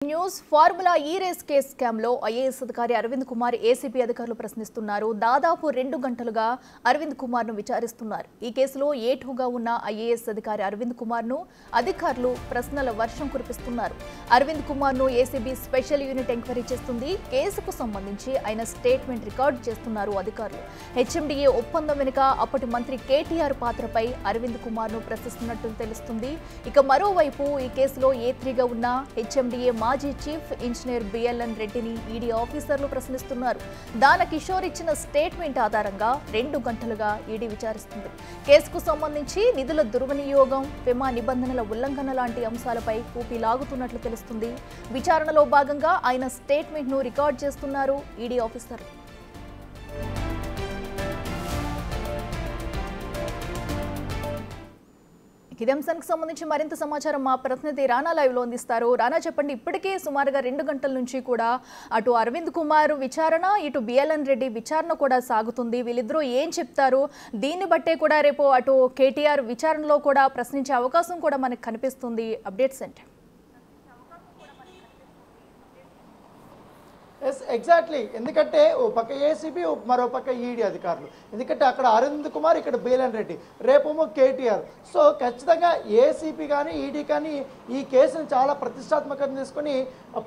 News formula ఈ race case scam లో IAS అధికారి అరవింద్ కుమార్ ఏసీబీ అధికారులు ప్రశ్నిస్తున్నారు. దాదాపు 2 గంటలుగా అరవింద్ కుమార్ ను విచారిస్తున్నారు. ఈ కేసులో ఏటుగా ఉన్న ఐఏఎస్ అధికారి అరవింద్ కుమార్ ను అధికారులు ప్రశ్నల వర్షం కురిపిస్తున్నారు. అరవింద్ కుమార్ ను ఏసీబీ స్పెషల్ యూనిట్ ఎంక్వైరీ చేస్తుంది. కేసుకు సంబంధించి ఆయన స్టేట్మెంట్ రికార్డు చేస్తున్నారు అధికారులు. హెచ్ఎండిఏ ఒప్పందం వెనుక అప్పటి మంత్రి కేటీఆర్ పాత్రపై అరవింద్ కుమార్ ను ప్రశ్నిస్తున్నట్టు తెలుస్తుంది. ఇక మరోవైపు ఈ కేసులో ఏ3గా ఉన్న హెచ్ఎండిఏ మాజీ చీఫ్ ఇంజనీర్ బిఎల్ఎన్ రెడ్డిని ఈడీ ఆఫీసర్లు ప్రశ్నిస్తున్నారు. దాన కిషోర్ ఇచ్చిన స్టేట్మెంట్ ఆధారంగా 2 గంటలుగా ఈడీ విచారిస్తుంది. కేసుకు సంబంధించి నిధుల దుర్వినియోగం, ఫెమా నిబంధనల ఉల్లంఘన లాంటి అంశాలపై కూపీ లాగుతున్నట్లు తెలుస్తుంది. విచారణలో భాగంగా ఆయన స్టేట్మెంట్ ను రికార్డ్ చేస్తున్నారు ఈడీ ఆఫీసర్లు. ఇదే అంశానికి సంబంధించి మరింత సమాచారం మా ప్రతినిధి రానా లైవ్ లో అందిస్తారు. రానా, చెప్పండి. ఇప్పటికే సుమారుగా 2 గంటల నుంచి కూడా అటు అరవింద్ కుమార్ విచారణ, ఇటు బిఎల్ఎన్ రెడ్డి విచారణ కూడా సాగుతుంది. వీళ్ళిద్దరూ ఏం చెప్తారు? దీన్ని బట్టే కూడా రేపు అటు కేటీఆర్ విచారణలో కూడా ప్రశ్నించే అవకాశం కూడా మనకు కనిపిస్తుంది. అప్డేట్స్ ఏంటి? Yes, exactly. ఎందుకంటే ఓ పక్క ఏసీబీ, మరో పక్క ఈడీ అధికారులు. ఎందుకంటే అక్కడ అరవింద్ కుమార్, ఇక్కడ బిఎల్ఎన్ రెడ్డి, రేపేమో కేటీఆర్. సో ఖచ్చితంగా ఏసీబీ కానీ ఈడీ కానీ ఈ కేసును చాలా ప్రతిష్టాత్మకంగా తీసుకొని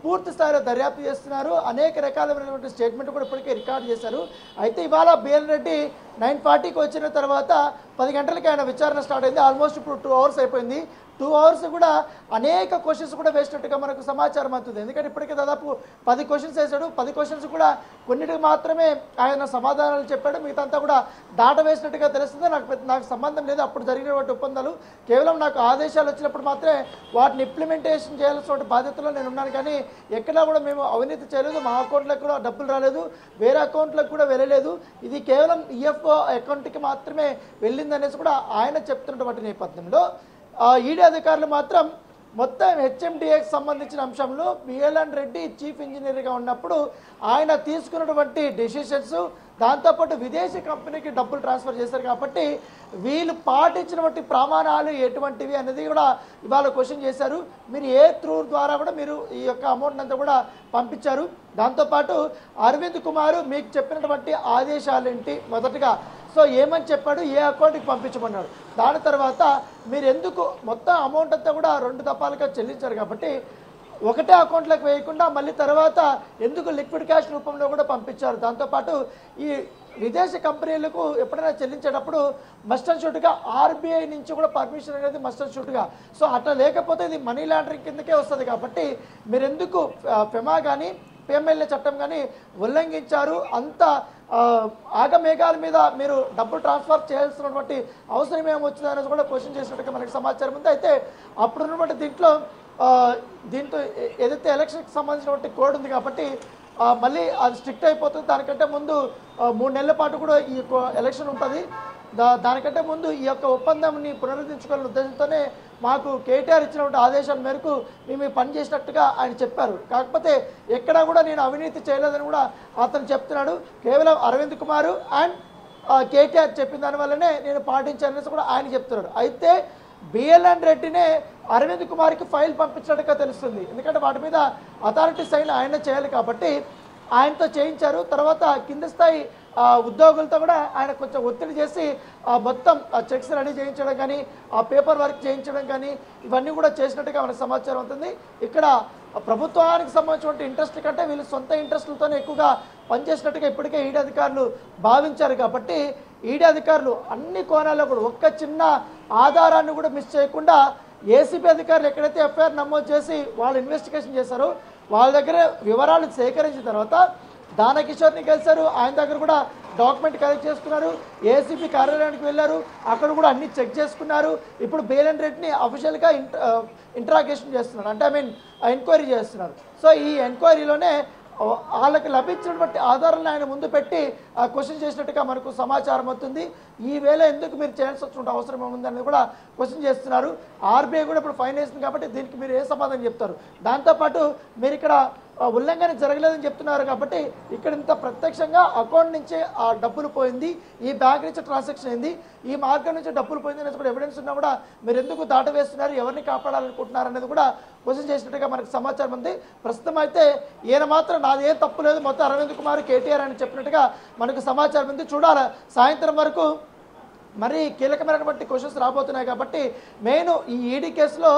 పూర్తి స్థాయిలో దర్యాప్తు చేస్తున్నారు. అనేక రకాలైనటువంటి స్టేట్మెంట్ కూడా ఇప్పటికే రికార్డు చేశారు. అయితే ఇవాళ బిఎల్ఎన్ రెడ్డి 9:40కి వచ్చిన తర్వాత 10 గంటలకి ఆయన విచారణ స్టార్ట్ అయింది. ఆల్మోస్ట్ ఇప్పుడు 2 అవర్స్ అయిపోయింది. 2 అవర్స్ కూడా అనేక క్వశ్చన్స్ కూడా వేసినట్టుగా మనకు సమాచారం అవుతుంది. ఎందుకంటే ఇప్పటికే దాదాపు 10 క్వశ్చన్స్ వేశాడు. 10 క్వశ్చన్స్ కూడా కొన్నిటికి మాత్రమే ఆయన సమాధానాలు చెప్పాడు. మిగతా అంతా కూడా దాట వేసినట్టుగా తెలుస్తుంది. నాకు సంబంధం లేదు అప్పుడు జరిగినటువంటి ఒప్పందాలు. కేవలం నాకు ఆదేశాలు వచ్చినప్పుడు మాత్రమే వాటిని ఇంప్లిమెంటేషన్ చేయాల్సిన బాధ్యతలో నేను ఉన్నాను. కానీ ఎక్కడా కూడా మేము అవినీతి చేయలేదు. మా అకౌంట్లకు కూడా డబ్బులు రాలేదు, వేరే అకౌంట్లకు కూడా వెళ్ళలేదు. ఇది కేవలం ఈఎఫ్ఓ అకౌంట్కి మాత్రమే వెళ్ళిందనేసి కూడా ఆయన చెప్తున్నటువంటి నేపథ్యంలో ఈడీ అధికారులు మాత్రం మొత్తం హెచ్ఎండిఏకి సంబంధించిన అంశంలో బిఎల్ఎన్ రెడ్డి చీఫ్ ఇంజనీర్గా ఉన్నప్పుడు ఆయన తీసుకున్నటువంటి డెసిషన్స్, దాంతోపాటు విదేశీ కంపెనీకి డబ్బులు ట్రాన్స్ఫర్ చేశారు కాబట్టి వీళ్ళు పాటించినటువంటి ప్రమాణాలు ఎటువంటివి అనేది కూడా ఇవాళ క్వశ్చన్ చేశారు. మీరు ఏ త్రూ ద్వారా కూడా మీరు ఈ యొక్క అమౌంట్ అంతా కూడా పంపించారు. దాంతోపాటు అరవింద్ కుమార్ మీకు చెప్పినటువంటి ఆదేశాలు ఏంటి? మొదటగా సో ఏమని చెప్పాడు, ఏ అకౌంట్కి పంపించమన్నాడు. దాని తర్వాత మీరు ఎందుకు మొత్తం అమౌంట్ అంతా కూడా 2 దఫాలుగా చెల్లించారు కాబట్టి ఒకటే అకౌంట్లోకి వేయకుండా మళ్ళీ తర్వాత ఎందుకు లిక్విడ్ క్యాష్ రూపంలో కూడా పంపించారు. దాంతోపాటు ఈ విదేశీ కంపెనీలకు ఎప్పుడైనా చెల్లించేటప్పుడు మస్ట్ అండ్ షూట్గా ఆర్బీఐ నుంచి కూడా పర్మిషన్ అనేది మస్ట్ అండ్ షూట్గా. సో అట్లా లేకపోతే ఇది మనీ లాండరింగ్ కిందకే వస్తుంది. కాబట్టి మీరు ఎందుకు ఫెమా కానీ పిఎంఎల్ఏ చట్టం కానీ ఉల్లంఘించారు? అంత ఆగమేఘాల మీద మీరు డబ్బులు ట్రాన్స్ఫర్ చేయాల్సినటువంటి అవసరం ఏమొచ్చిందనేది కూడా క్వశ్చన్ చేసినట్టుగా మనకి సమాచారం ఉంది. అయితే అప్పుడున్నటువంటి దీంతో ఏదైతే ఎలక్షన్కి సంబంధించినటువంటి కోడ్ ఉంది కాబట్టి మళ్ళీ అది స్ట్రిక్ట్ అయిపోతుంది. దానికంటే ముందు 3 నెలల పాటు కూడా ఈ ఎలక్షన్ ఉంటుంది. దానికంటే ముందు ఈ యొక్క ఒప్పందాన్ని పునరుద్ధరించుకోవాలనే ఉద్దేశంతోనే మాకు కేటీఆర్ ఇచ్చినటువంటి ఆదేశాల మేరకు మేము పని చేసినట్టుగా ఆయన చెప్పారు. కాకపోతే ఎక్కడా కూడా నేను అవినీతి చేయలేదని కూడా అతను చెప్తున్నాడు. కేవలం అరవింద్ కుమార్ అండ్ కేటీఆర్ చెప్పిన దానివల్లనే నేను పాటించాననేసి కూడా ఆయన చెప్తున్నాడు. అయితే బిఎల్ఎన్ రెడ్డినే అరవింద్ కుమార్కి ఫైల్ పంపించినట్టుగా తెలుస్తుంది. ఎందుకంటే వాటి మీద అథారిటీ సైన్ ఆయన చేయాలి కాబట్టి ఆయనతో చేయించారు. తర్వాత కింద స్థాయి ఉద్యోగులతో కూడా ఆయన కొంచెం ఒత్తిడి చేసి మొత్తం చెక్స్ రెడీ చేయించడం కానీ, ఆ పేపర్ వర్క్ చేయించడం కానీ ఇవన్నీ కూడా చేసినట్టుగా మనకు సమాచారం అవుతుంది. ఇక్కడ ప్రభుత్వానికి సంబంధించిన ఇంట్రెస్ట్ కంటే వీళ్ళు సొంత ఇంట్రెస్ట్లతోనే ఎక్కువగా పనిచేసినట్టుగా ఇప్పటికే ఈడీ అధికారులు భావించారు. కాబట్టి ఈడీ అధికారులు అన్ని కోణాల్లో కూడా ఒక్క చిన్న ఆధారాన్ని కూడా మిస్ చేయకుండా ఏసీబీ అధికారులు ఎక్కడైతే ఎఫ్ఐఆర్ నమోదు చేసి వాళ్ళు ఇన్వెస్టిగేషన్ చేశారో వాళ్ళ దగ్గర వివరాలు సేకరించిన తర్వాత దాన కిషోర్ని కలిశారు. ఆయన దగ్గర కూడా డాక్యుమెంట్ కలెక్ట్ చేసుకున్నారు. ఏసీబీ కార్యాలయానికి వెళ్ళారు. అక్కడ కూడా అన్ని చెక్ చేసుకున్నారు. ఇప్పుడు బిఎల్ఎన్ రెడ్డిని అఫీషియల్గా ఇంట్రాగేషన్ చేస్తున్నారు, అంటే ఎంక్వైరీ చేస్తున్నారు. సో ఈ ఎంక్వైరీలోనే వాళ్ళకి లభించినటువంటి ఆధారాలను ఆయన ముందు పెట్టి క్వశ్చన్ చేసినట్టుగా మనకు సమాచారం అవుతుంది. ఈ వేళ ఎందుకు మీరు చేయాల్సి వచ్చిన అవసరం ఏముందని కూడా క్వశ్చన్ చేస్తున్నారు. ఆర్బీఐ కూడా ఇప్పుడు ఫైన్ వేస్తుంది కాబట్టి దీనికి మీరు ఏ సమాధానం చెప్తారు? దాంతోపాటు మీరు ఇక్కడ ఉల్లంఘన జరగలేదని చెప్తున్నారు కాబట్టి ఇక్కడ ఇంత ప్రత్యక్షంగా అకౌంట్ నుంచి ఆ డబ్బులు పోయింది, ఈ బ్యాంక్ నుంచి ట్రాన్సాక్షన్ అయింది, ఈ మార్గం నుంచి డబ్బులు పోయింది అనేది కూడా ఎవిడెన్స్ ఉన్నా కూడా మీరు ఎందుకు దాటవేస్తున్నారు, ఎవరిని కాపాడాలనుకుంటున్నారు అనేది కూడా క్వశ్చన్ చేసినట్టుగా మనకు సమాచారం ఉంది. ప్రస్తుతం అయితే ఈయన మాత్రం నాది ఏం తప్పు లేదు, మొత్తం అరవింద్ కుమార్ కేటీఆర్ అని చెప్పినట్టుగా మనకు సమాచారం ఉంది. చూడాలి సాయంత్రం వరకు మరి కీలకమైనటువంటి క్వశ్చన్స్ రాబోతున్నాయి కాబట్టి మెయిన్ ఈ ఈడీ కేసులో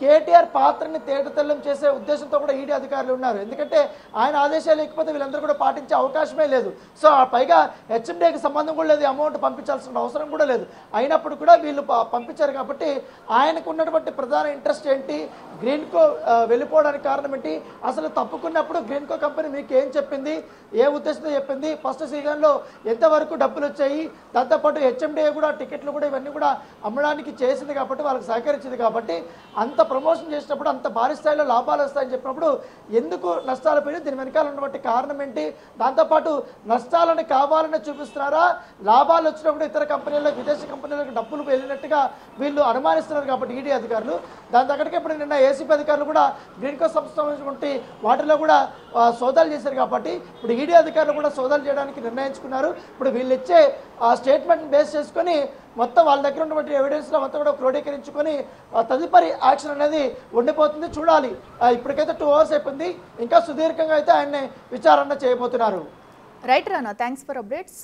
కేటీఆర్ పాత్రని తేటతెల్లం చేసే ఉద్దేశంతో కూడా ఈడీ అధికారులు ఉన్నారు. ఎందుకంటే ఆయన ఆదేశాలు లేకపోతే వీళ్ళందరూ కూడా పాటించే అవకాశమే లేదు. సో పైగా హెచ్ఎండీకి సంబంధం కూడా లేదు, అమౌంట్ పంపించాల్సిన అవసరం కూడా లేదు. అయినప్పుడు కూడా వీళ్ళు పంపించారు కాబట్టి ఆయనకు ఉన్నటువంటి ప్రధాన ఇంట్రెస్ట్ ఏంటి, గ్రీన్కో వెళ్ళిపోవడానికి కారణం ఏంటి, అసలు తప్పుకున్నప్పుడు గ్రీన్కో కంపెనీ మీకు ఏం చెప్పింది, ఏ ఉద్దేశంతో చెప్పింది, ఫస్ట్ సీజన్లో ఎంతవరకు డబ్బులు వచ్చాయి, దాంతోపాటు హెచ్ఎండీ కూడా టికెట్లు కూడా ఇవన్నీ కూడా అమ్మడానికి చేసింది కాబట్టి వాళ్ళకి సహకరించింది కాబట్టి అంత ప్రమోషన్ చేసినప్పుడు అంత భారీ స్థాయిలో లాభాలు వస్తాయని చెప్పినప్పుడు ఎందుకు నష్టాలు పోయి దీని వెనకాల ఉన్నటువంటి కారణం ఏంటి, దాంతోపాటు నష్టాలను కావాలని చూపిస్తున్నారా, లాభాలు వచ్చినప్పుడు ఇతర కంపెనీలకు విదేశీ కంపెనీలకు డబ్బులు వెళ్ళినట్టుగా వీళ్ళు అనుమానిస్తున్నారు కాబట్టి ఈడీ అధికారులు. దాని దగ్గరికి ఇప్పుడు నిన్న ఏసీపీ అధికారులు కూడా గ్రీన్కో సంస్థ వాటిలో కూడా సోదాలు చేశారు కాబట్టి ఇప్పుడు ఈడీ అధికారులు కూడా సోదాలు చేయడానికి నిర్ణయించుకున్నారు. ఇప్పుడు వీళ్ళు ఇచ్చే స్టేట్మెంట్ బేస్ చేసుకొని మొత్తం వాళ్ళ దగ్గర ఉన్నటువంటి ఎవిడెన్స్లో మొత్తం కూడా క్రోడీకరించుకొని తదుపరి యాక్షన్ అనేది ఉండిపోతుంది. చూడాలి. ఇప్పటికైతే 2 hours అయిపోయింది, ఇంకా సుదీర్ఘంగా అయితే ఆయన్ని విచారణ చేయబోతున్నారు. Right Rana, thanks for updates.